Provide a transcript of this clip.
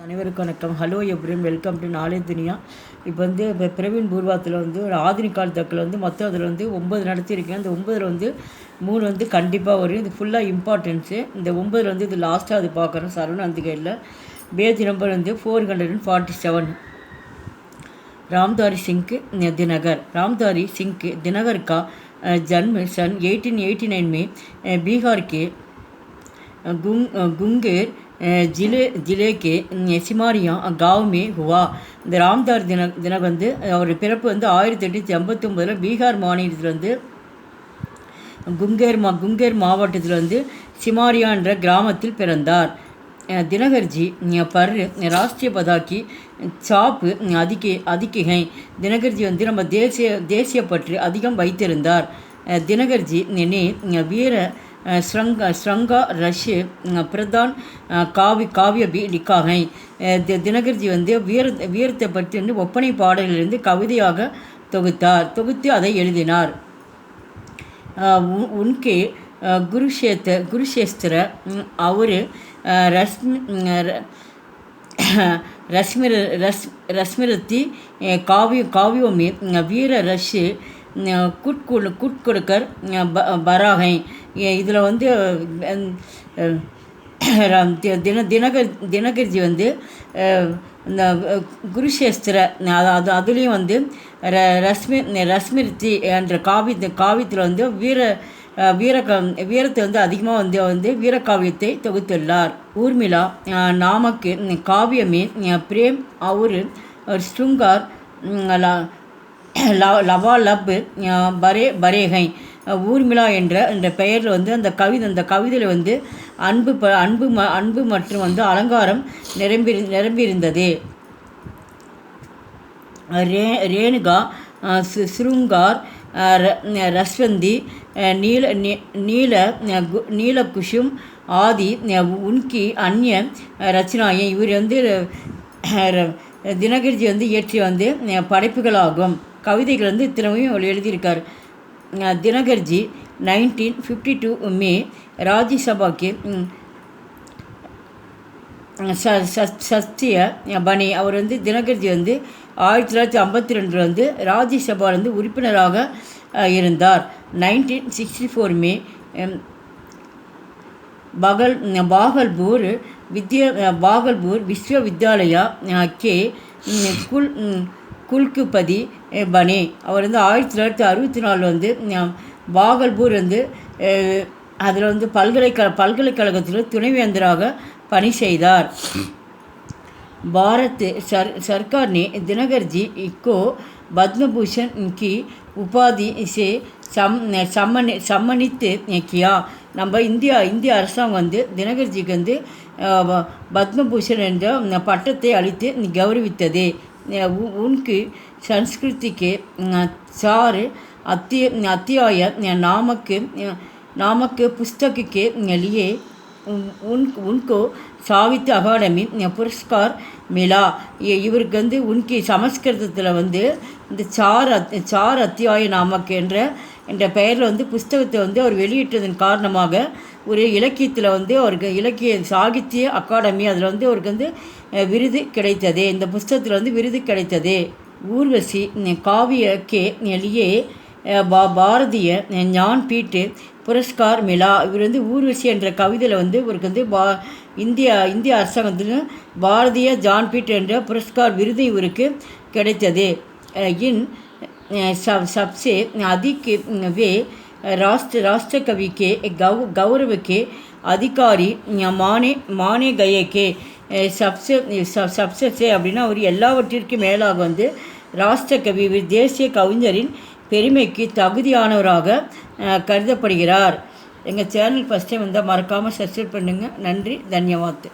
அனைவருக்கும் வணக்கம். Hello எப்ரின், welcome to knowledge துனியா. இப்போ பிரவீன் பூர்வாத்தில் ஒரு ஆதினிக் கால் தக்கில் மொத்தம் அதில் 9 நடத்தியிருக்கேன். அந்த 9ல் 3 கண்டிப்பாக வரும். இது ஃபுல்லாக இம்பார்ட்டன்ஸு. இந்த 9ல் இது லாஸ்ட்டாக அது பார்க்குறோம். சரவண அந்திகையில் பேஜ் நம்பர் 447. रामधारी सिंह दिनकर। रामधारी सिंह दिनकर का जन्म सन 1889 में बिहार के गुंगेर जिले के सिमारिया गाँव में हुआ. இந்த ராம்தார் தினகர் அவர் பிறப்பு 1889 பீகார் மாநிலத்தில் குங்கேர் மாவட்டத்தில் சிமாரியா என்ற கிராமத்தில் பிறந்தார். दिनकरजी पर राष्ट्रीयपदा की चाप अधिक हैं. दिनकरजी நம்ம தேசிய பற்று அதிகம் வைத்திருந்தார். दिनकरजी ने वीर श्रृंगा रश प्रधान काव्य भी लिखा है. दिनकरजी வீரத்தை பற்றி ஒப்பனை பாடலிலிருந்து கவிதையாக தொகுத்து அதை எழுதினார். उनके குருஷேஸ்திர அவர் रश्मिरती काव्यों में वीर रश कुटकर बरा हैं. இதில் தினகர்ஜி இந்த குருஷேஸ்திர அதுலேயும் ரஸ்மிருத்தி என்ற காவியத்தில் வீரத்தை அதிகமாக வீரக்காவியத்தை தொகுத்துள்ளார். ஊர்மிளா நாமக்கு காவியமே பிரேம் और श्रृंगार लवालब बरे हैं. ஊர்மிளா என்ற பெயரில் அந்த கவிதையில் அன்பு மற்றும் அலங்காரம் நிரம்பியிருந்தது. ரேணுகா श्रृंगार रसवंदी नील कुसुम आदि उनकी अन्य रचनाएं இவர் தினகர்ஜி இயற்றிய படைப்புகளாகும். கவிதைகள் இத்தனையும் எழுதியிருக்கார். दिनकरजी 1952 में राज्यसभा के சத்திய பனி. அவர் தினகர்ஜி 1952 ராஜ்யசபா உறுப்பினராக இருந்தார். 1964 में भागलपुर विश्वविद्यालय के कुलपति बने. அவர் 1964 பாகல்பூர் அதில் பல்கலைக்கழகத்தில் துணைவேந்தராக பணி செய்தார். भारत सरकार ने दिनकरजी को पद्म भूषण की उपाधि से सम्मानित किया. நம்ம இந்திய அரசாங்கம் தினகர்ஜிக்கு பத்மபூஷன் என்ற பட்டத்தை அளித்து கௌரவித்தது. उनकी संस्कृति के 4 अध्याय नामक पुस्तक के लिए उनको साहित्य अकादमी पुरस्कार मिला. இவருக்கு உன்கி சமஸ்கிருதத்தில் இந்த 4 அத்தியாய நாமக் என்ற பெயரில் புஸ்தகத்தை அவர் வெளியிட்டதன் காரணமாக ஒரு இலக்கியத்தில் அவருக்கு இலக்கிய சாகித்ய அகாடமி அதில் அவருக்கு விருது கிடைத்தது. இந்த புஸ்தகத்தில் விருது கிடைத்தது. ஊர்வசி காவிய கே लिए பாரதிய ஞான்பீட் புரஸ்கார் மிலா. இவர் ஊர்வசி என்ற கவிதையில் இவருக்கு இந்திய அரசாங்கத்தில் பாரதிய ஜான்பீட் என்ற புரஸ்கார் விருது இவருக்கு கிடைத்தது. इन सबसे अधिक वे राष्ट्र कवि के गौरव के अधिकारी माने गए के सबसे அப்படின்னா அவர் எல்லாவற்றிற்கும் மேலாக ராஷ்டிர கவி தேசிய கவிஞரின் பெருமைக்கு தகுதியானவராக கருதப்படுகிறார். எங்கள் சேனல் ஃபஸ்ட் டைம் வந்தால் மறக்காமல் சப்ஸ்கிரைப் பண்ணுங்கள். நன்றி, தன்யவாத்.